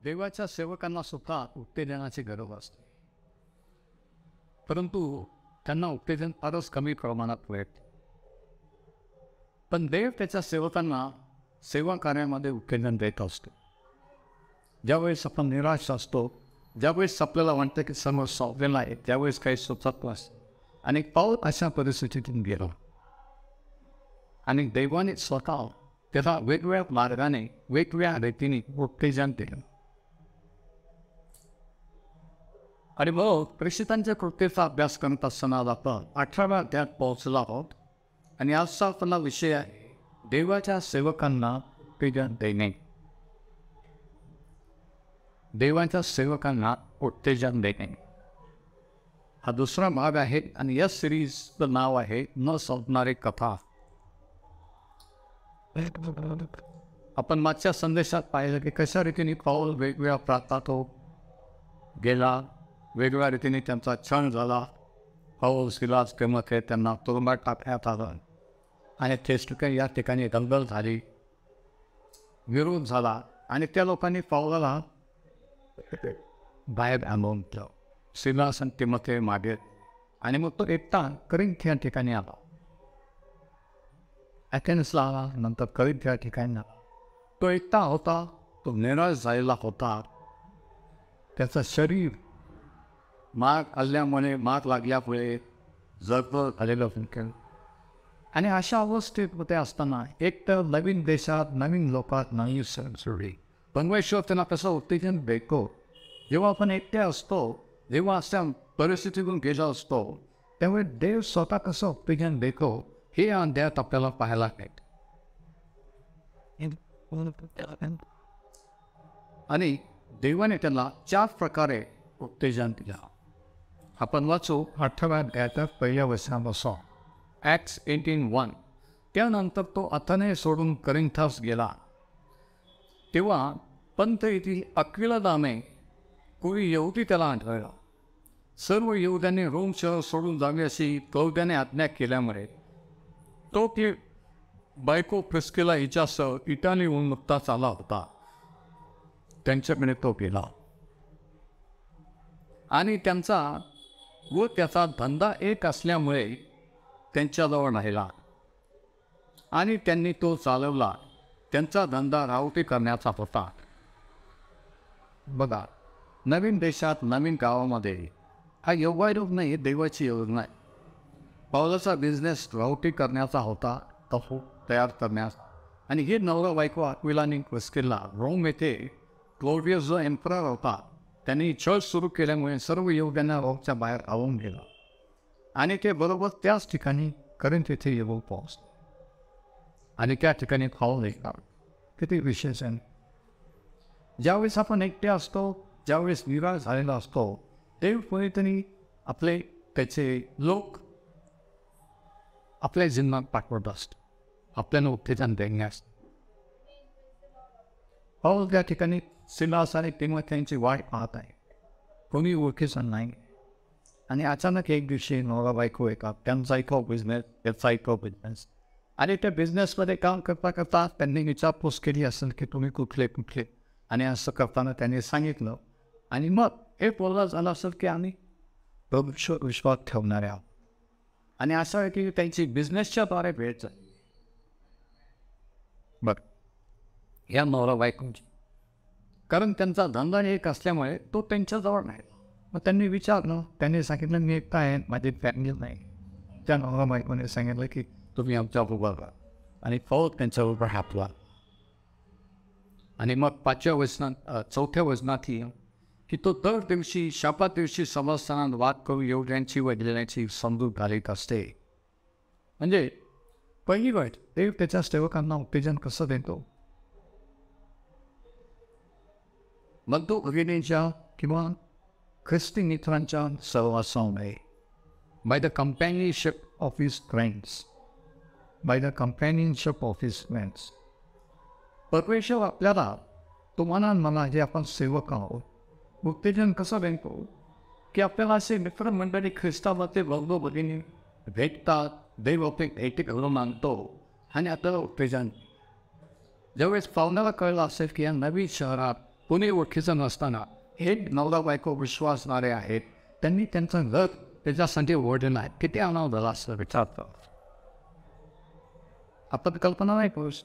देवाच्या सेवकांना सुद्धा उत्तेजनाची गरज असते, परंतु त्यांना उत्तेजन फारच कमी प्रमाणात मिळते. पण देव त्याच्या सेवकांना सेवा कार्यामध्ये उत्तेजन देत असतो. ज्यावेळेस आपण निराश असतो, ज्यावेळेस आपल्याला वाटतं की सर्व संपलेलं आहे, त्यावेळेस काही सुचत नसतं. आणि पाऊल अशा परिस्थितीतून गेला आणि देवाने स्वतः त्याला वेगवेगळ्या मार्गाने वेगवेगळ्या रीतीने उत्तेजन दिलं. आणि मग प्रेषितांच्या कृत्येचा अभ्यास करत असताना आपण 18व्या अध्यायात पोहोचला आहोत. आणि आजचा आपला विषय आहे देवाच्या सेवकांना उत्तेजन देणे. देवाच्या सेवकांना उत्तेजन देणे हा दुसरा भाग आहे. आणि या सिरीजचं नाव आहे न संपणारी कथा. आपण मागच्या संदेशात पाहिलं की कशा रीतीने पाऊल वेगवेगळ्या प्रांतात गेला, वेगवेगळ्या रीतीने त्यांचा क्षण झाला. पाऊल सिलास किंमत त्यांना तुरुंगात टाकण्यात आलं आणि ठिकाणी या ठिकाणी दंगल झाली, विरोध झाला आणि त्या लोकांनी पाऊलाला बाहेर आणून ठेवलं. सिलास आणि तिमोथी मागे आणि मग तो एकटा करिंथ या ठिकाणी आला. ॲथेन्सला आला, नंतर करिंथ या ठिकाणी आला. तो एकटा होता, तो निराश झालेला होता. त्याचं शरीर माग लागल्यामुळे जगभर झालेलं होतं. आणि अशा अवस्थेमध्ये असताना एक तर नवीन देशात नवीन लोकात नवीन संस्कृती परमेश्वर त्यांना कसं उत्तेजन देतो. जेव्हा आपण एकटे असतो, जेव्हा अशा परिस्थितीतून गेला असतो, त्यामुळे देव स्वतः कसं उत्तेजन देतो हे या अध्यायात आपल्याला पाहायला मिळते. आणि देवाने त्यांना 4 प्रकारे उत्तेजन दिलं. आपण वाचू 18व्या अध्यायाच्या पहिल्या वचनापासून. ॲक्ट्स 18:1. त्यानंतर तो अथेने सोडून करिंथस गेला. तेव्हा पंत येथील अक्विला नामे कोणी यहुदी त्याला आढळला. सर्व यहुद्यांनी रोम शहर सोडून जावे अशी कौद्याने आज्ञा केल्यामुळे तो की बायको प्रिस्किला हिच्यासह इटालीहून नुकताच आला होता. त्यांच्याकडे तो गेला आणि त्यांचा व त्याचा धंदा एक असल्यामुळे त्यांच्याजवळ राहिला आणि त्यांनी तो चालवला. त्यांचा धंदा रावटी करण्याचा होता. बघा, नवीन देशात नवीन गावामध्ये हा योगायोग नाही, देवाची योजना आहे. पावलाचा बिझनेस रावटी करण्याचा होता, तो तयार करण्यास. आणि हे नवरा बायको अक्विला आणि प्रिस्किला रोम येथे क्लॉडियस जो एम्परर होता त्यांनी चर्च सुरू केल्यामुळे सर्व यहुद्यांना रोमच्या बाहेर आवून गेला आणि ते बरोबर त्याच ठिकाणी करिंथ येथे येऊन पोहोचले आणि त्या ठिकाणी पाऊल ऐकला. किती विशेष आहे. ज्यावेळेस आपण एकटे असतो, ज्यावेळेस निराश झालेला असतो, देव कोणीतरी त्याचे लोक आपल्या जीवनात पाठवत असतो आपल्याला उत्तेजन देण्यास. पाऊल त्या ठिकाणी सिलास आणि तिमोथीची वाट पाहत आहे. कोणी ओळखीचं नाही. आणि अचानक एक दिवशी नवरा बायको एका त्यांचा एक बिझनेस, त्याचा एक बिझनेस. आणि त्या बिझनेसमध्ये काम करता करता त्यांनी विचारपूस केली असेल की तुम्ही कुठले. आणि असं करताना त्यांनी सांगितलं आणि मग हे बोलणं झालं असेल की आम्ही प्रभूवर विश्वास ठेवणारे आहोत. आणि असं आहे की त्यांची बिझनेसच्या द्वारे भेट झाली. बरं, या नवरा बायकोची, कारण त्यांचा धंदा एक असल्यामुळे तो त्यांच्याजवळ नाही. मग त्यांनी विचारलं, त्यांनी सांगितलं मी एकटा आहे, माझी फॅमिली नाही. त्या नवरा बायकोने सांगितलं की तुम्ही आमच्या बरोबर राहा. आणि पाऊल त्यांच्याबरोबर हातला. आणि मग 4थ्या वचनात ही की तो दर दिवशी शापात दिवशी समजताना वाद करून येऊद्यांची वडिलांची समजूत घालीत असते. म्हणजे पहिली गोष्ट, देव त्याच्या सेवकांना उत्तेजन कसं देतो. मग तो भगिनीच्या किंवा ख्रिस्ती मित्रांच्या सहवासामुळे, by the companionship of his friends, परमेश्वर आपल्याला, तुम्हाला मला जे आपण सेवक आहोत, उत्तेजन कसं देतो की आपल्याला असे मित्रमंडळी ख्रिस्तामध्ये बंधू भगिनी भेटतात. देव आपले भेटी घडून आणतो आणि आपल्याला उत्तेजन. ज्यावेळेस पाहुण्याला कळलं असेल की या नवीन शहरात कोणी ओळखीचं नसताना हे नवरा बायको विश्वासणारे आहेत, त्यांनी त्यांचं घर त्याच्यासाठी ओढलं आहे. किती आणावं झालं असं विचारतं. आता कल्पना नाही पोहोच.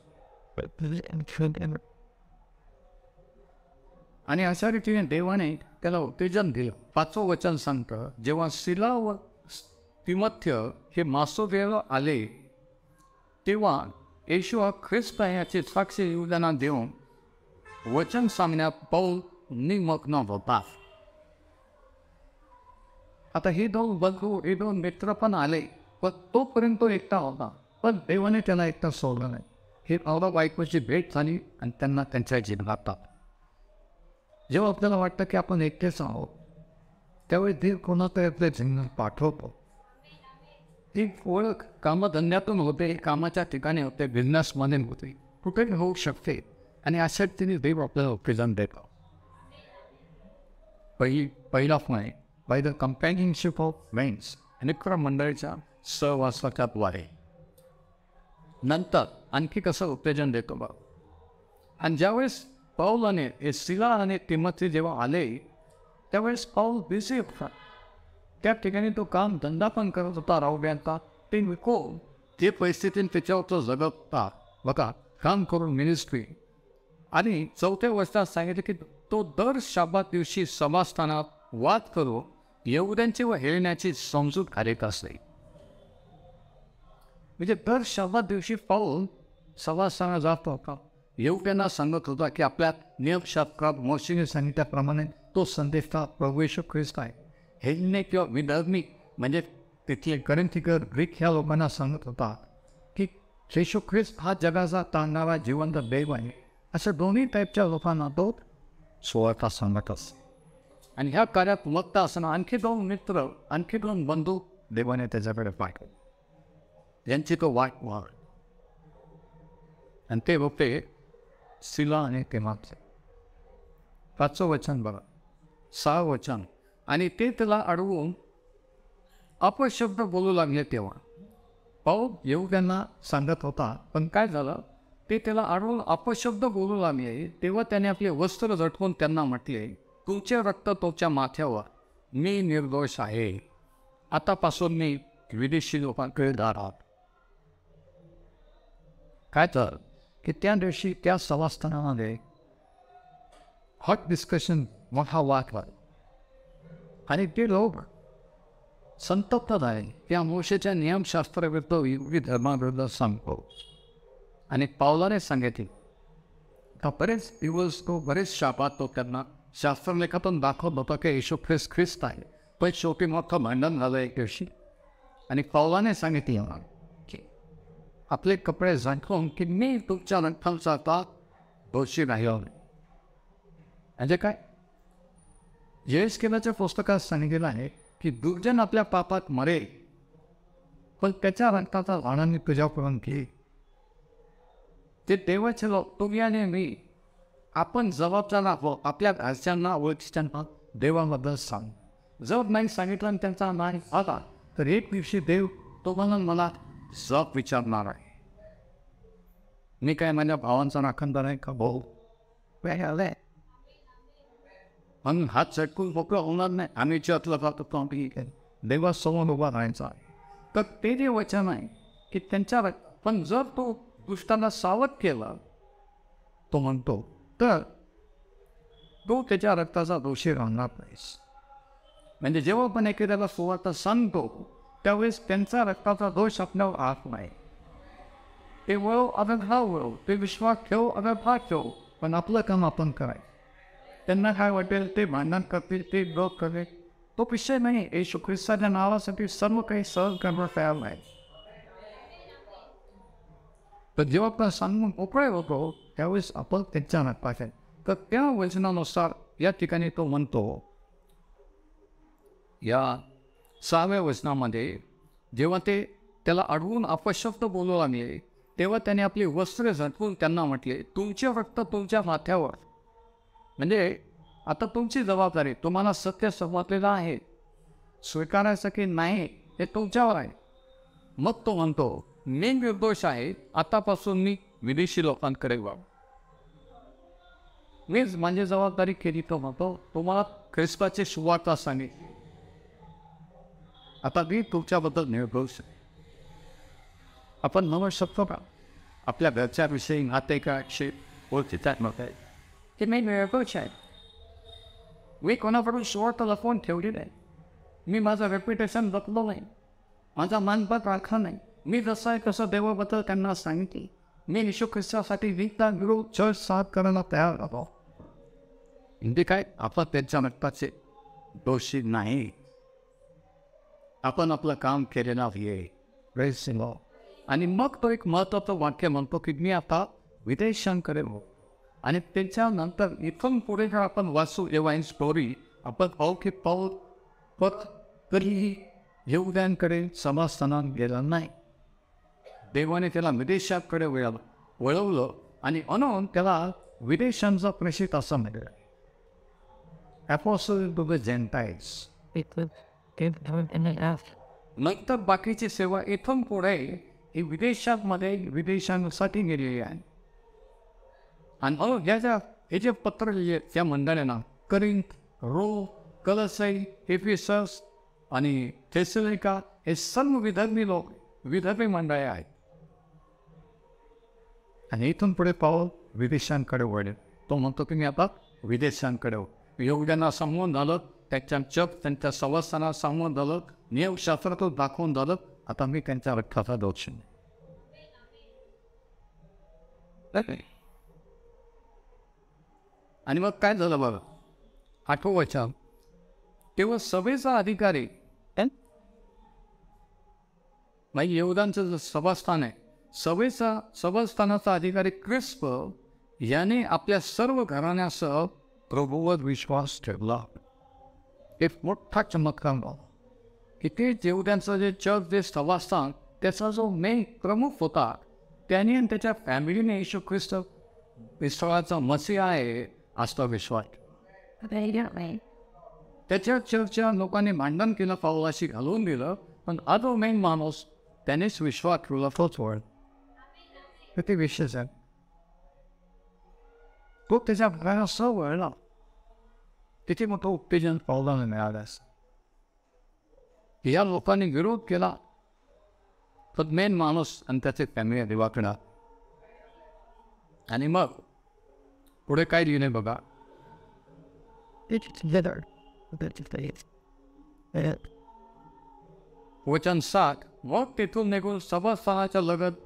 आणि अशा रीतीने देवाने त्याला उत्तेजन दिलं. 5वं वचन सांगतं, जेव्हा सिला व तिमोथेय हे मासोदेला आले तेव्हा येशू हा ख्रिस्त आहे याची साक्ष युवकांना देऊन वचन सांगण्यात पौल निमग्न होता. आता हे दोन बंधू, हे दोन मित्र पण आले, पण तोपर्यंत तो एकटा होता. पण देवाने त्याला एकटा सोडलं नाही. हे नवरा बायकोची भेट झाली आणि त्यांना त्यांच्या जीवनात. जेव्हा आपल्याला वाटतं की आपण एकटेच आहोत, त्यावेळी देव कोणाचं आपल्या जीवनात पाठवतो. ती ओळख कामधंद्यातून होते, कामाच्या ठिकाणी होते, बिझनेसमध्ये होते, कुठेही होऊ शकते. आणि अशा तिने देव आपल्याला उत्तेजन देतो. पहिला point, bye the companionship of friends, मित्र मंडळीच्या सहवासाच्या द्वारे. नंतर आणखी कसं उत्तेजन देतो बघ. आणि ज्यावेळेस पौल आणि सिला आणि तिमोथी जेव्हा आले त्यावेळेस पौल बिझी होता. त्या ठिकाणी तो काम धंदा पण करत होता. राहुब्यांचा ते विकून ते परिस्थितीने त्याच्यावर तो जगत होता. बघा, काम करून मिनिस्ट्री. आणि 4थ्या वर्षात सांगितलं की तो दर शब्दात दिवशी सभास्थानात वाद करून यहुद्यांची व हेळण्याची समजूत घालत असे. म्हणजे दर शब्दात दिवशी पाहून सभास्थानात जात होता. यहुद्यांना सांगत होता की आपल्या नियमशास्त्रात मोशेने सांगितल्याप्रमाणे तो संदेशा प्रभू येशू ख्रिस्त आहे. हेलने किंवा विधर्मी म्हणजे तिथले करंथिकर ग्रीक ह्या लोकांना सांगत होता की येशू ख्रिस्त हा जगाचा ताणणारा जिवंत देव आहे. अशा दोन्ही टाईपच्या लोकांना तो सोळा सांगत असतो. आणि ह्या कार्यात मग्न असताना आणखी 2 मित्र, आणखी 2 बंधू देवाने त्याच्याकडे पाठवले, यांची तो वाट वाढ. आणि ते होते सिला आणि तिमोथेय. 5वं वचन बघा, 6वं वचन. आणि ते त्याला अडवून अपशब्द बोलू लागले. तेव्हा पौल यहुद्यांना सांगत होता, पण काय झालं, ते त्याला अडवून अपशब्द बोलू लागले. तेव्हा त्याने आपले वस्त्र झटकून त्यांना म्हटले, तुमचे रक्त तुमच्या माथ्यावर, मी निर्दोष आहे. आतापासून मी विदेशी लोकांकडे जाणार. काय तर की त्या दिवशी त्या सभास्थानामध्ये हॉट डिस्कशन, मोठा वाद. आणि ते लोक संतप्त झाले. त्या मोशेच्या नियमशास्त्राविरुद्ध, युगी धर्माविरुद्ध सांगतो. आणि पावलाने सांगितले का बरेच दिवस तो, बरेच शाबात तो त्यांना शास्त्रलेखातून दाखवत होता की येशू ख्रिस्त आहे. पण शेवटी मोठं भांडण झालं एक दिवशी. आणि पावलाने सांगितले की आपले कपडे झाकून की मी तुमच्या रक्ताचा दोषी राहिलो. म्हणजे काय, यहेजकेलाच्या पुस्तकात सांगितलेलं आहे की दुर्जन आपल्या पापात मरेल, पण त्याच्या रक्ताचा झाडांनी तुझ्याकडून घे. ते देवाचे लोक, तुम्ही आणि मी, आपण जबाबदार आहोत. आपल्या घरच्यांना, ओळखीच्यांना देवाबद्दल सांग. जर नाही सांगितलं आणि त्यांचा नाही आला तर एक दिवशी देव तुम्हाला मला जप विचारणार आहे. मी काय माझ्या भावांचा राखणदार आहे का? भाऊ आलंय म्हणून हात चटकून मोकळं होणार नाही. आम्ही चतलं जातो, आम्ही देवासमोर उभा राहायचा आहे. तर ते जे वचन आहे की त्यांच्या, पण जर तो दुष्टांना सावध केला, तो म्हणतो, तर तो त्याच्या रक्ताचा दोषी राहणार नाही. म्हणजे जेव्हा पण एखाद्याला सुवार्ता सांगतो त्यावेळेस त्यांचा रक्ताचा दोष आपल्यावर आत नाही. ते वळव अगर हा वळव, ते विश्वास ठेव अगर हा ठेव, पण आपलं काम आपण करायचं. त्यांना काय वाटेल ते भांडण करतील, ते विरोध करेल, तो विषय नाही. येशू ख्रिस्ताच्या नावासाठी सर्व काही सहज करणार तयार नाही. तर जेव्हा आपण सांगून मोकळे होतो त्यावेळेस आपण त्यांच्या पाहिजे. तर त्या वचनानुसार या ठिकाणी तो म्हणतो, या 6व्या वचनामध्ये जेव्हा ते त्याला अडवून अपशब्द बोलू लागले तेव्हा त्याने आपली वस्त्रे झटकून त्यांना म्हटले, तुमचे रक्त तुमच्या माथ्यावर. म्हणजे आता तुमची जबाबदारी, तुम्हाला सत्य समजलेलं आहे, स्वीकारायचं की नाही हे तुमच्यावर आहे. मग तो म्हणतो, मी निर्दोष आहे, आतापासून मी विदेशी लोकांकडे जाऊ. मीच माझी जबाबदारी केली तो म्हणतो तुम्हाला ख्रिस्ताची सुवार्ता सांगितली. आता मी तुमच्याबद्दल निर्दोष आहे. आपण म्हणू शकतो का आपल्या घरच्याविषयी नातेवाईकांविषयी ओळखीतात मग ते मी निर्दोष आहे. मी कोणाकडून सुवार्ता लपवून ठेवली नाही. मी माझं रेप्युटेशन जपलो नाही. माझा मानपान राखला नाही. मी जसं आहे तसं देवाबद्दल त्यांना सांगितले. मी येशू ख्रिस्तासाठी विकता विरोध चर्च साफ करायला तयार होतो. म्हणजे काय आपण त्यांच्या रक्ताचे दोषी नाही. आपण आपलं काम केलेलं आहे. आणि मग तो एक महत्त्वाचं वाक्य म्हणतो की मी आता विदेशांकडे हो. आणि त्याच्यानंतर इथून पुढे जर आपण वाचू जेव्हा स्टोरी आपण पाहू की पाऊल परत कधीही यहूद्यांकडे समाजस्थानात गेला नाही. देवाने त्याला विदेशाकडे वळवलं आणि म्हणून त्याला विदेशांचा प्रेषित असं मिळालं. Apostle to the Gentiles. नंतर बाकीची सेवा इथून पुढे ही विदेशांमध्ये विदेशांसाठी गेलेली आहे. आणि हे जे पत्र लिहिले त्या मंडळांना करिंथ, रोम, कलसई, एफिसस आणि थेसलोनिका हे सर्व विधर्मी मंडळे आहेत. आणि इथून पुढे पाऊल विदेशांकडे वळेल. तो म्हणतो की मी आता विदेशांकडे यहूद्यांना सांगून झालं, त्यांच्या जप त्यांच्या संवस्थांना सांगून झालं, नियमशास्त्रातून दाखवून झालं. आता मी त्यांच्या रक्ताचा दोष नाही. आणि मग काय झालं बघा 8वं वचन. तेव्हा सभेचा अधिकारी म्हणजे यहूदांचं जे सभास्थान आहे सभास्थानाचा अधिकारी क्रिस्प याने आपल्या सर्व घराण्यासह प्रभूवर विश्वास ठेवला. एक मोठा चमत्कार की ते यहूद्यांचं जे चर्च जे सभास्थान त्याचा जो मेन प्रमुख होता त्याने आणि त्याच्या फॅमिलीने येशू ख्रिस्त इस्रायलचा मसीह आहे असा विश्वास. त्याच्या चर्चच्या लोकांनी भांडण केलं, पावलाशी घालून दिलं, पण अदो मेन माणूस त्यानेच विश्वास ठेवला तोच वळ. ते विशेष आहे. तो त्याच्या घराला सह वळला. तिथे मग तो उत्तेजन पावलाने मिळाल्यास या लोकांनी विरोध केला, पण मेन माणूस आणि त्याचे फॅमिली देवाकडे. आणि मग पुढे काय लिहिणे बघा. वचन 7. मग तेथून निघून सभास्थानाच्या लगत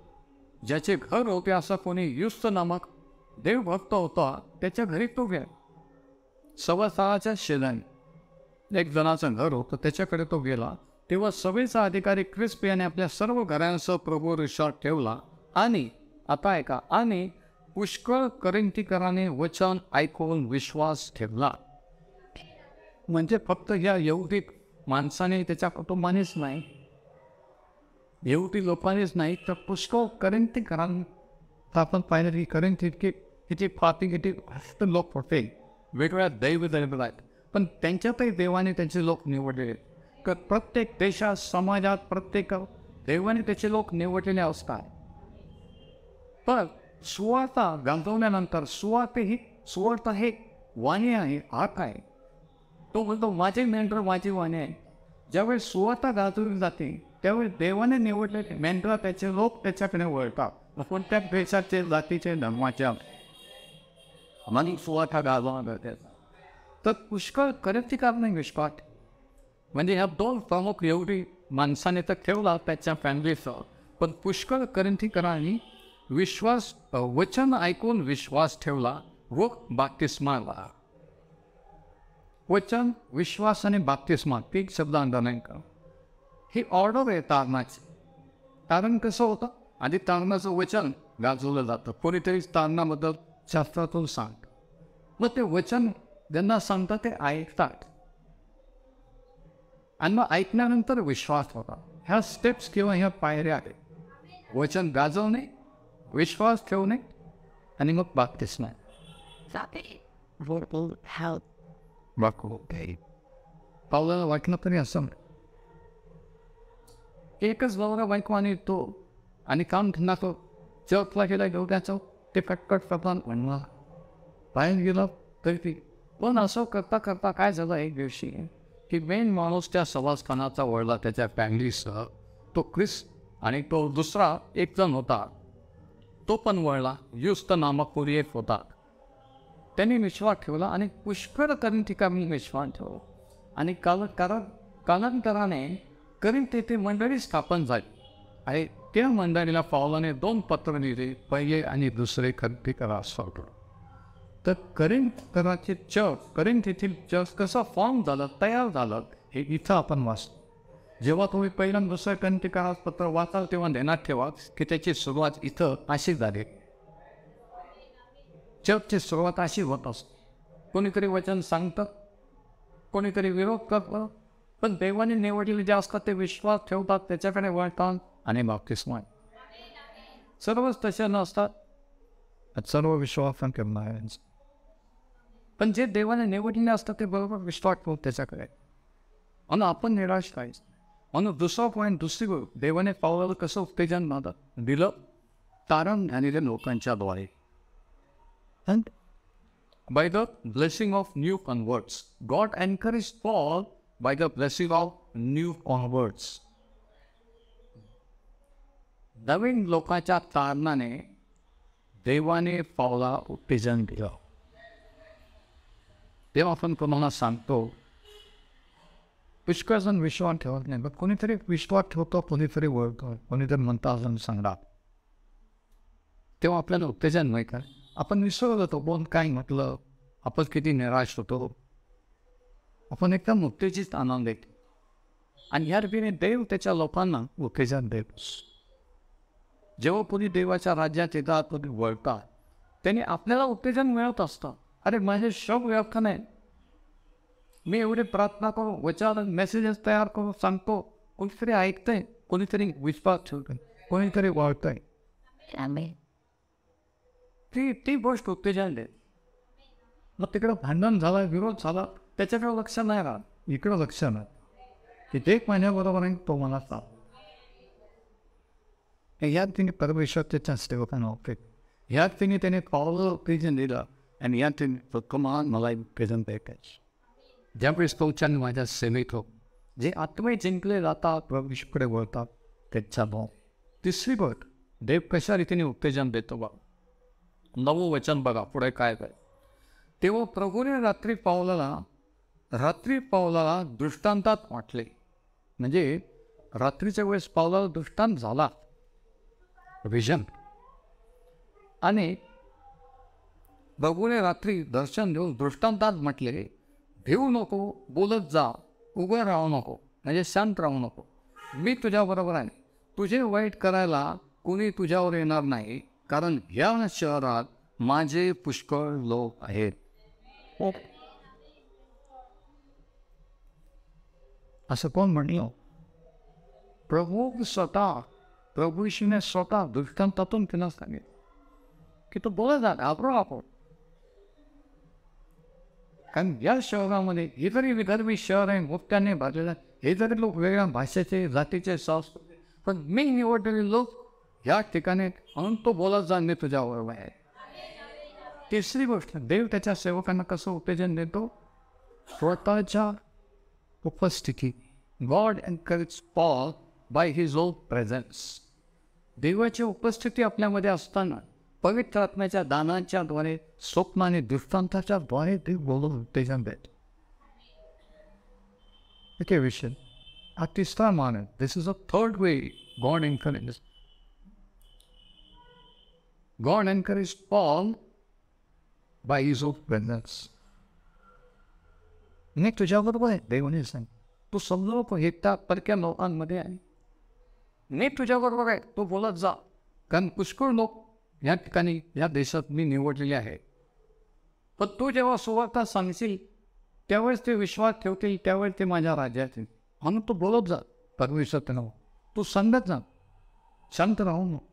ज्याचे घर होते असा कोणी युस्त नामक देवभक्त होता त्याच्या घरी तो गेला. सभास्थानाच्या शेजारी एक जणाचं घर होतं त्याच्याकडे तो गेला. तेव्हा सभेचा अधिकारी क्रिस्प याने आपल्या सर्व घरांसह प्रभू विश्वास ठेवला. आणि आता ऐका, आणि पुष्कळ करिंथीकराने वचन ऐकून विश्वास ठेवला. म्हणजे फक्त या यहूदी माणसाने त्याच्या कुटुंबानेच नाही, यहूदी लोकांनीच नाही, तर पुष्कळ करिंथीकरांना आपण पाहिलं की करिंथी किती पापी किती लोक होते, वेगवेगळ्या दैव आहेत, पण त्यांच्यातही देवाने त्यांचे लोक निवडलेले. तर प्रत्येक देशात समाजात प्रत्येक देवाने त्याचे लोक निवडलेले असतात. पण सुवार्ता गाजवल्यानंतर सुवार्ता हे वाणी आहे, आक आहे. तो म्हणतो माझे मेंढर माझी वाणी आहे. ज्यावेळी सुवार्ता गाजवली जाते त्यावेळी देवाने निवडलेले मेंढर त्याचे लोक त्याच्याकडे वळतात. कोणत्या देशाचे जातीचे धर्माच्या आणि सुवार्ता गाजवणार तर पुष्कळ करिंथीकार नाही विश्वास. म्हणजे ह्या 2 प्रमुख एवढी माणसाने तर ठेवला त्याच्या फॅमिलीसह, पण पुष्कळ करिंथीकरांनी वचन ऐकून विश्वास ठेवला व बाप्तिस्माला. वचन, विश्वास आणि बाप्तिस्मा 3 शब्द अंडरलाईन करा. ही ऑर्डर आहे तारणाची. तारण कसं होतं, आधी तारणाचं वचन गाजवलं जातं. कोणीतरी तारणाबद्दल शास्त्रातून सांगतं, मग ते वचन ज्यांना सांगतात ते ऐकतात आणि मग ऐकल्यानंतर विश्वास होता. ह्या स्टेप्स किंवा ह्या पायऱ्या आहेत. वचन गाजवणे, विश्वास ठेवणे आणि मग बाप्तिस्मा. पावलाला वाटलं तरी असं एकच नवरा बायको आणि तो आणि काम धंदा तो चर्चला गेला घेऊ त्याचं ते कटकट प्रधान म्हणणार. बाहेर गेला तरी ती. पण असं करता करता काय झालं एक दिवशी की मेन माणूस त्या सवासखानाचा वळला त्याच्या फॅमिलीसह. तो क्रिस आणि तो दुसरा एक जण होता तो पण वळला. युस्त नामक कोणी एक होता. त्यांनी विश्वास ठेवला आणि पुष्कळ करीन ठिकाणी विश्वास ठेवला. आणि कालांतराने करीन तेथे मंडळी स्थापन झाली आणि त्या मंडळीला पावलाने 2 पत्र लिहिले. पहिले आणि दुसरे खरेदी करा सोडलं. तर करीन तेथील चर्च कसं फॉर्म झालं तयार झालं हे इथं आपण वाचतो. जेव्हा तुम्ही पहिल्या दुसऱ्या कंटिकारात पत्र वाचाल तेव्हा ध्यानात ठेवा की त्याची सुरुवात इथं अशी झाली. चर्चची सुरुवात अशी होत असते. कोणीतरी वचन सांगतं, कोणीतरी विरोध करतं, पण देवाने निवडलेले जे असतात ते विश्वास ठेवतात, त्याच्याकडे वळतात आणि बाप्तिस्मा. सर्वच तसे नसतात, सर्व विश्वास करणार. पण जे देवाने निवडलेले असतात ते बरोबर विश्वास ठेवत त्याच्याकडे. आणि आपण निराश राहायचं. म्हणून दुसरा पॉईंट, दुसरी गोष्ट, देवाने पावलाला कसं उत्तेजन दिलं? तारण झालेल्या लोकांच्या द्वारे. And by the blessing of new converts. God encouraged Paul by the blessing of new converts. नवीन लोकांच्या तारणाने देवाने पावला उत्तेजन दिलं. तेव्हा आपण कोणाला सांगतो पुष्कळजण विश्वास ठेवत नाही, पण कोणीतरी विश्वास ठेवतो, कोणीतरी वळतो, कोणीतरी म्हणता अजून सांगा, तेव्हा आपल्याला उत्तेजन नाही का? आपण विसरत होतो कोण काय म्हटलं, आपण किती निराश होतो, आपण एकदम उत्तेजित आनंद येतो. आणि ह्या रीतीने देव त्याच्या लोकांना उत्तेजन देतो. जेव्हा कोणी देवाच्या राज्यात येतात, कोणी वळतात, त्याने आपल्याला उत्तेजन मिळत असतं. अरे माझे शब्द व्यर्थ नाही, मी एवढे प्रार्थना करू, वचन मेसेजेस तयार करू, सांगतो, कोणीतरी ऐकतंय, कोणीतरी विश्वास ठेवतंय, कोणीतरी वळतंय. ती गोष्ट उत्तेजन देत. मग तिकडं भांडण झालं, विरोध झाला, त्याच्याकडे लक्ष नाही राहत, इकडं लक्ष नाही की 1 महिन्याबरोबर आहे तो मला सांग. ह्यात तिने परमेश्वरच्या सेवकांना होते, ह्यात त्याने पावलं उत्तेजन दिलं आणि यात तिने कमान मला उत्तेजन द्यायचं. ज्यावेळेस तोच्याने माझ्या सेवेत हो जे आत्मे जिंकले जातात, परमेश्वरकडे वळतात, त्याचा भाव. तिसरी गोष्ट, देव कशा रीतीने उत्तेजन देतो बा. 9वं वचन बघा पुढे काय काय. तेव्हा प्रभूने रात्री पावलाला दृष्टांतात वाटले. म्हणजे रात्रीच्या वेळेस पावलाला दृष्टांत झाला, विजन. आणि प्रभूने रात्री दर्शन देऊन दृष्टांतात म्हटले, भिवू नको, बोलत जा, उभं राहू नको, म्हणजे शांत राहू नको, मी तुझ्याबरोबर आहे. तुझे वाईट करायला कोणी तुझ्यावर येणार नाही, कारण या शहरात माझे पुष्कळ लोक आहेत. असं कोण म्हणलं? प्रभू येशूने स्वतः दृष्टांतातून त्यांना सांगितलं की तू बोलत जा, घाबरू नको. कारण या शहरामध्ये हे जरी विदर्भी शहर आहे, मुक्त्याने भरलेलं, हे जरी लोक वेगळ्या भाषेचे, जातीचे, संस्कृती, पण मी निवडलेले लोक या ठिकाणी, म्हणून तो बोलत जा, मी तुझ्याबरोबर आहे. तिसरी गोष्ट, देव त्याच्या सेवकांना कसं उत्तेजन देतो? स्वतःच्या उपस्थिती. God encourage Paul by his own presence. देवाची उपस्थिती आपल्यामध्ये असताना पवित्र आत्म्याच्या दानांच्या द्वारे, स्वप्नाने, दृष्टांताच्या द्वारे देव बोलून उत्तेजन देतो. ओके विषय हा तिसरा मान आहे. This is a third way God encourage. God encourage Paul by his own presence. नाही तुझ्याबरोबर आहे, देवाने सांग, तू समजू एकटा परक्या लोकांमध्ये आहे, मी तुझ्याबरोबर आहे, तू बोलत जा. कारण पुष्कळ लोक या ठिकाणी, या देशात मी निवडलेले आहे, पण तू जेव्हा सुवार्ता सांगशील त्यावेळेस ते विश्वास ठेवतील, त्यावेळेस ते माझ्या राज्यात येईल. म्हणून तू बोलत जा, परमेश्वर त्यांना तू सांगत जा, शांत राहू नको.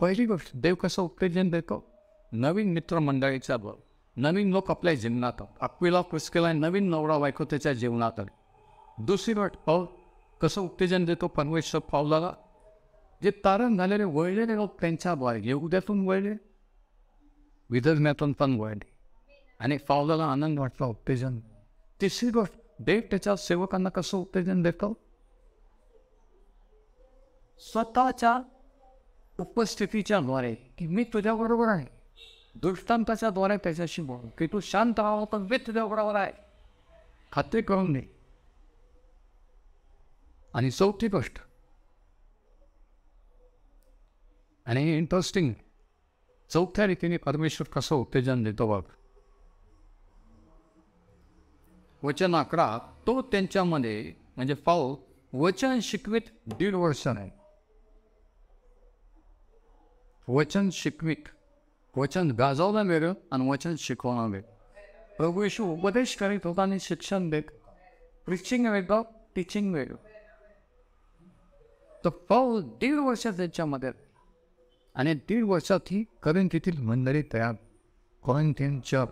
पहिली गोष्ट, देव कसं उत्तेजन देतो? नवीन मित्रमंडळीचा बळ, नवीन लोक आपल्या जीवनात, अक्विला प्रिस्किला नवीन नवरा बायको त्याच्या जीवनात आले. दुसरी गोष्ट, पाऊल कसं उत्तेजन देतो परमेश्वर पावलाला? जे तारण झालेले, वळलेले लोक त्यांच्या द्वारे, येहुद्यातून वळले, विदर्ण्यातून पण वळले आणि पावलाला आनंद वाटला, उत्तेजन. तिसरी गोष्ट, देव त्याच्या सेवकांना कसं उत्तेजन देतो? स्वतःच्या उपस्थितीच्या द्वारे, की मी तुझ्याबरोबर आहे. दृष्टांताच्या द्वारे त्याच्याशी बोल, की तू शांत राहा, पण मी तुझ्याबरोबर आहे, खात्री करून दे. आणि चौथी गोष्ट, आणि इंटरेस्टिंग, चौथ्या रीतीने परमेश्वर कसं उत्तेजन देतो बघ. वचन 11, तो त्यांच्यामध्ये, म्हणजे पाऊल वचन शिकवित 1.5 वर्ष नाही. वचन शिकवित, वचन गाजवणं वेगळं आणि वचन शिकवणं वेगळं. प्रभू येशू उपदेश करीत होता आणि शिक्षण देत. प्रिचिंग वेगळं, टीचिंग वेगळं. तर पाऊल 1.5 वर्ष त्यांच्यामध्ये, आणि 1.5 वर्षात ही कॉरिंथीतील मंडळी तयार. कॉरिंथियन चर्च,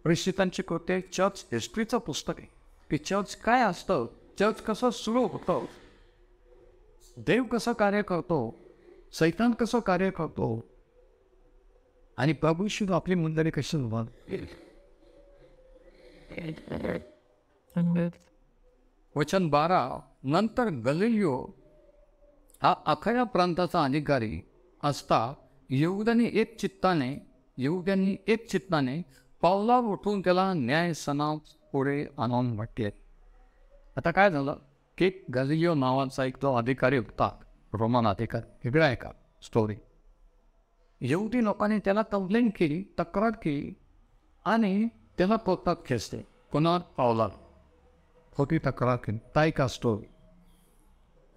प्रेषितांची कृत्ये, चर्च हिस्ट्रीचं पुस्तक आहे, की चर्च काय असतं, चर्च कसं सुरू होतं, देव कसं कार्य करतो, सैतान कसं कार्य करतो, आणि प्रभू येशू आपली मंडळी कशी उभा. वचन 12, नंतर गलिलियो हा अखया प्रांताचा अधिकारी असता यहुद्यांनी एक चित्ताने पावलावर उठून त्याला न्यायसना पुढे आणून म्हटले. आता काय झालं की गलिलियो नावाचा एक जो अधिकारी होता, रोमन अधिकारी, वेगळा आहे का स्टोरी. यहुदी लोकांनी त्याला कंप्लेंट केली, तक्रार केली, आणि त्याला कोर्टात खेचले. कोणावर? पावलावर. खोटी तक्रार केली. ताई का स्टोरी.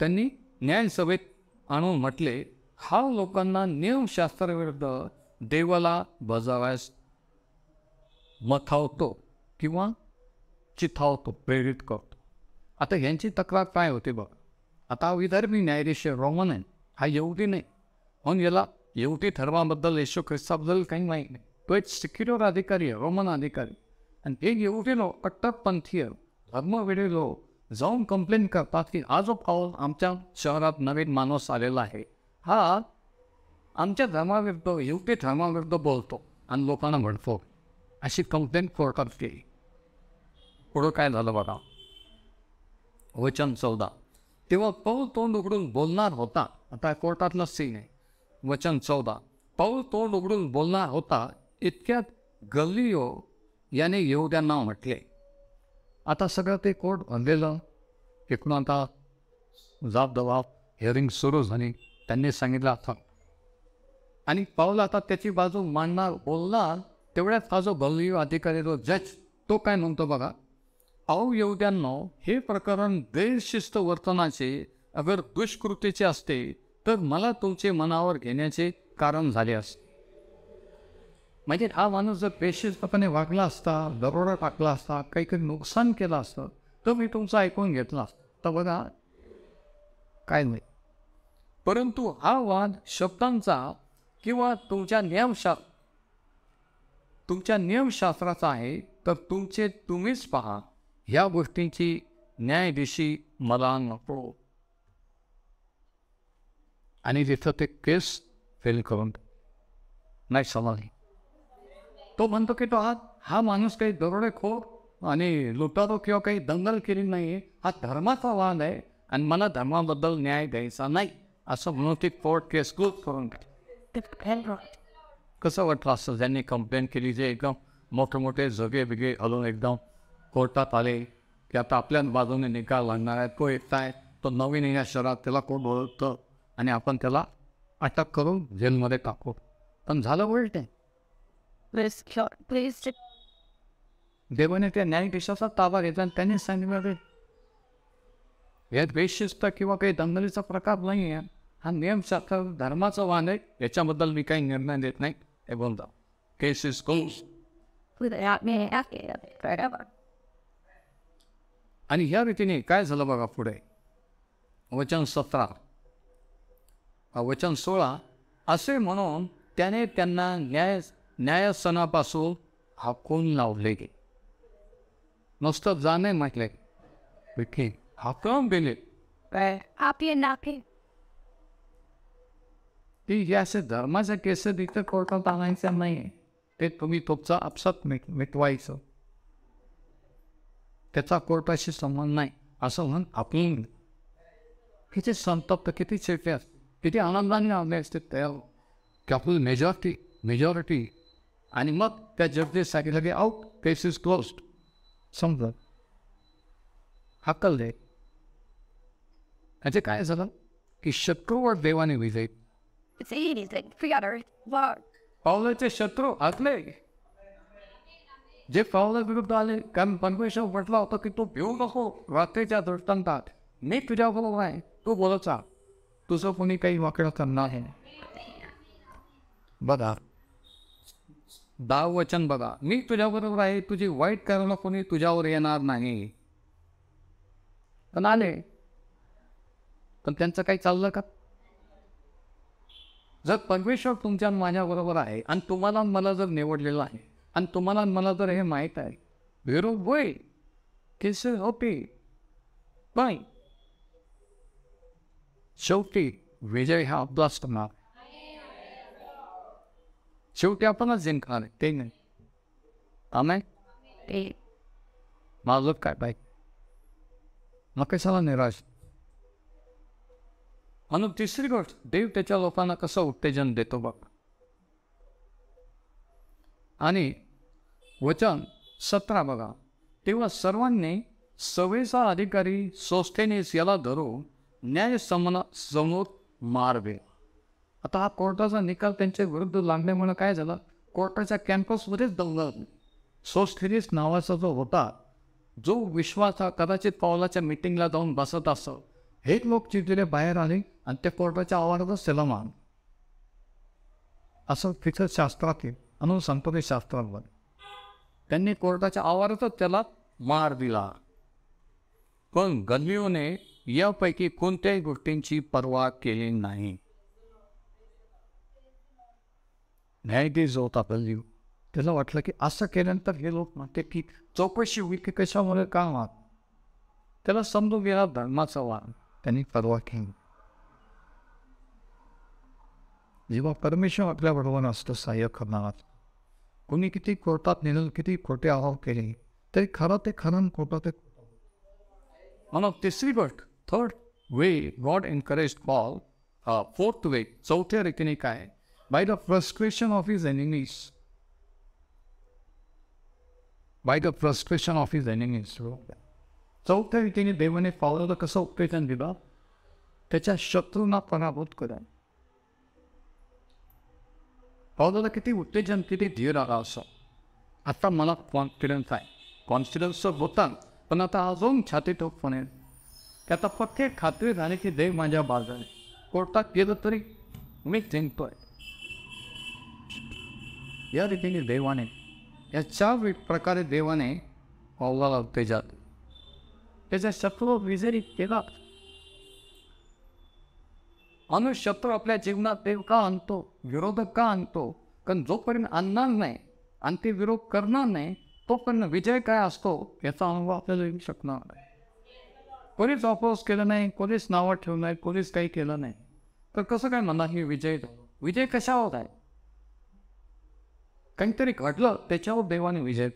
त्यांनी न्यायसभेत आणून म्हटले, हा लोकांना नियमशास्त्राविरुद्ध देवाला बजावायस मथावतो किंवा चिथावतो, प्रेरित करतो. आता ह्यांची तक्रार काय होती बघ. आता विधर्मी न्यायाधीश रोमन आहे, हा यहुदी नाही, म्हणून याला यहुदी धर्माबद्दल, येशू ख्रिस्ताबद्दल काही माहीत नाही. तो एक सिक्युलर अधिकारी आहे, रोमन अधिकारी. आणि एक यहुदी लोक, कट्टरपंथीय धर्मवेडी लोक जाऊन कंप्लेंट करतात की हा जो पाऊल आमच्या शहरात नवीन माणूस आलेला आहे, हा आमच्या धर्माविरुद्ध, यहुदी धर्माविरुद्ध बोलतो आणि लोकांना म्हणतो, अशी कंप्लेंट कोर्टात केली. पुढं काय झालं बघा. वचन 14, तेव्हा पाऊल तोंड उघडून बोलणार होता. आता कोर्टातला सीन आहे. वचन 14, पाऊल तोंड उघडून बोलणार होता, इतक्यात गलिलियो याने यहुद्यांना म्हटले. आता सगळं ते कोर्ट भरलेलं, इकडून आता जबाब हिअरिंग सुरू झाली. त्यांनी सांगितलं आता, आणि पाऊल आता त्याची बाजू मांडणार, बोलणार. तेवढ्यात हा जो गलिलियो अधिकारी, जो जज, तो काय म्हणतो बघा. अहो यहुद्यांनो, हे प्रकरण गैरशिस्त वर्तनाचे अगर दुष्कृतीचे असते तर मला तुमचे मनावर घेण्याचे कारण झाले असते. म्हणजे हा माणूस जर बेशिस्तपणे वागला असता, दरोडा टाकला असता, काही नुकसान केलं असतं, तर मी तुमचं ऐकून घेतलं असतं. तर बघा काय नाही. परंतु हा वाद शब्दांचा किंवा तुमच्या नियमशास्त्राचा आहे, तर तुम्हीच पहा. ह्या गोष्टींची न्यायाधीशी मला नको. आणि तिथं ते केस फेल करून नाही समजली. तो म्हणतो की हा माणूस काही दरोडेखोर आणि लुटारो किंवा काही दंगल केली नाही, हा धर्माचा वाद आहे आणि मला धर्माबद्दल न्याय द्यायचा नाही, असं म्हणून ती कोर्ट केस क्लोज करून कसं वाटलं असतं ज्यांनी कंप्लेंट केली, जे एकदम मोठे जगे बिगे हलून एकदम कोर्टात आले की आता आपल्या बाजूने निकाल लागणार आहे. तो एकटा आहे, तो नवीन या शहरात, त्याला कोण ओळखतं आणि आपण त्याला अटक करून जेलमध्ये टाकू. पण झालं उलट आहे. देवाने त्या न्यायाधीशाचा ताबा घेतला आणि त्यांनी सांगितलं यात बेशिस्त किंवा काही दंगलीचा प्रकार नाही आहे, हा नियमशास्त्र धर्माचा वाद आहे, याच्याबद्दल मी काही निर्णय देत नाही. हे बोलता केस इज क्लोज. आणि ह्या रीतीने काय झालं बघा पुढे. वचन 17, वचन 16, असे म्हणून त्याने त्यांना न्यायासनापासून हाकून लावले. नुसतं जाणे म्हटले, हाकून दिले. की हे असे धर्माच्या केसेस इथं कोर्टात आणायच्या नाही. ते तुम्ही तुमचा आपसात मिटवायचं, त्याचा कोर्टाशी संबंध नाही असं म्हणून आपण किती संतप्त, किती चेटे असते, किती आनंदाने आले असते त्या की आपली मेजॉरिटी आणि मग त्या जजने सांगितलं की आउट, केस इज क्लोज्ड. समजा हक्कल दे. म्हणजे काय झालं की शत्रूवर देवाने विजय. पावलाचे शत्रू आतले जे पावला विरुद्ध आले, कारण परमेश्वर म्हटला होता की तू भिवू नको रात्रीच्या दृष्टांतात, मी तुझ्याबरोबर आहे, तू बोलचा, तुझं कोणी काही वाकडं करणार आहे. बघा वचन बघा, मी तुझ्याबरोबर आहे, तुझी वाईट करायला कोणी तुझ्यावर येणार नाही. पण आले, पण त्यांचं काही चाललं का? जर परमेश्वर तुमच्या माझ्याबरोबर आहे आणि तुम्हाला मला जर निवडलेलं आहे आणि तुम्हाला मला जर हे माहीत आहे, विरोध होईल, केस होते, पण शेवटी विजय हा आपलाच करणार. शेवटी आपणच जिंकणार, ते नाही. आम्ही माझं काय पाहिजे मग कशाला निराश. म्हणून तिसरी गोष्ट, देव त्याच्या लोकांना कसं उत्तेजन देतो बघ. आणि वचन 17 बघा, तेव्हा सर्वांनी सभेचा अधिकारी सोस्थेनेस याला धरून न्याय समोर मारवे. आता हा कोर्टाचा निकाल त्यांच्या विरुद्ध लागल्यामुळे काय झालं, कोर्टाच्या कॅम्पसमध्येच दंगल. सोस्थेनेस नावाचा जो होता, जो विश्वासा कदाचित पावलाच्या मीटिंगला जाऊन बसत असं, हे लोक चिडलेले बाहेर आले आणि त्या कोर्टाच्या आवारातच त्याला मार. असं तिथं शास्त्रात म्हणून सांगतो ते शास्त्रावर त्यांनी कोर्टाच्या आवारातच त्याला मार दिला. पण गल्लियोने यापैकी कोणत्याही गोष्टींची पर्वा केली नाही. न्यायाधीश जो होता गल्लियो, त्याला वाटलं की असं केल्यानंतर हे लोक म्हणते की चौकशी होईल की कशामुळे का वाद, त्याला समजून गेला धर्माचा वाद, त्यांनी पर्वा केली. जेव्हा परमेश्वर आपल्याबरोबर असतो सहाय्य करणारा, कोणी किती कोर्टात नेलं, किती खोटे आरोप केले तरी खरं ते खरं, खोटं ते खोटं. म्हणून तिसरी गोष्ट, third way God encourage Paul. Fourth way, चौथ्या रीतीने काय, by the frustration of his enemies. By the frustration of his enemies. चौथ्या रीतीने देवाने पावलाला कसं उत्तेजन दिलं, त्याच्या शत्रूंना पराभूत करा. पावलाला किती उत्तेजन, किती धीर आला असं. आता मला कॉन्फिडन्स आहे, कॉन्फिडन्स होता, पण आता अजून छाती ठोकपणे की आता पक्के खात्री झाली की देव माझ्या बाजूने, कोर्टात गेलं तरी मी जिंकतोय. या रीतीने देवाने, या 4 प्रकारे देवाने पावलाला उत्तेजन, त्याच्या शत्रू विजयी केला. माणूस शत्रू आपल्या जीवनात देव का आणतो, विरोधक का आणतो, कारण जोपर्यंत आणणार नाही आणि ते विरोध करणार नाही तोपर्यंत विजय काय असतो याचा अनुभव आपल्याला येऊ शकणार नाही. कोणीच अपोज केलं नाही, कोणीच नावं ठेवलं नाही, कोणीच काही केलं नाही, तर कसं काय म्हणा ही विजय. विजय कशावर आहे, काहीतरी घडलं त्याच्यावर देवाने विजय.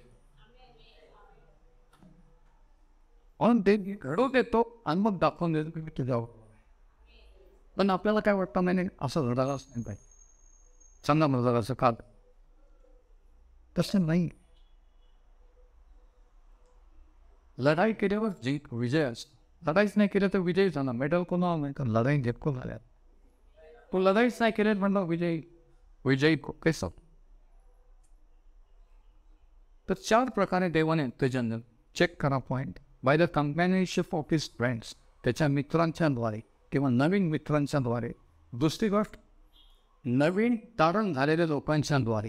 म्हणून ते घडू देतो आणि मग दाखवून देतो की मी तुझ्यावर. पण आपल्याला काय वाटतं, नाही असं घडायलाच नाही पाहिजे, सांगा मला असं का, तसं नाही. लढाई केल्यावर विजय असतो, लढाईच नाही केलं तर विजय झाला, मेडल कोणाला नाही, तर लढाई झेपको झाल्या. तो लढाईच नाही केलं म्हणलं विजयी कसं. तर 4 प्रकारे देवाने उत्तेजन. चेक करा point. Bye the companionship of his friends, त्याच्या मित्रांच्याद्वारे किंवा नवीन मित्रांच्याद्वारे. दुसरी गोष्ट, नवीन तारण झालेल्या लोकांच्याद्वारे,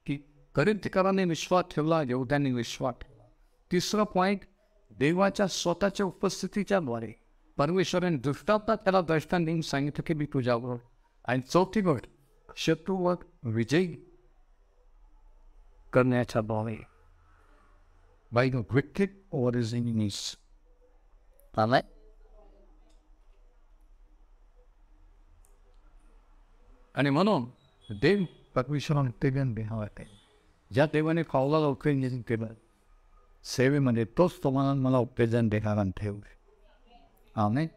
की खरेदीकरांनी विश्वास ठेवला, योद्ध्यांनी विश्वास ठेवला. तिसरं पॉईंट, देवाच्या स्वतःच्या उपस्थितीच्याद्वारे, परमेश्वराने दृष्टांतात त्याला दर्शन देऊन सांगितलं की मी तुझ्याबरोबर. आणि चौथी गोष्ट, शत्रूवर विजयी करण्याच्या द्वारे, by the victory over his enemies. आणि म्हणून देव परमेश्वर उत्तेजन देणार आहे. ज्या देवाने पावलाला उत्तेजन केलं सेवेमध्ये, तोच तुम्हाला मला उत्तेजन देणार आणि ठेवू. आम्ही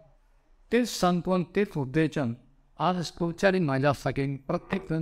तेच सांत्वन, तेच उत्तेजन आज तुमच्या आणि माझ्यासाठी प्रत्येक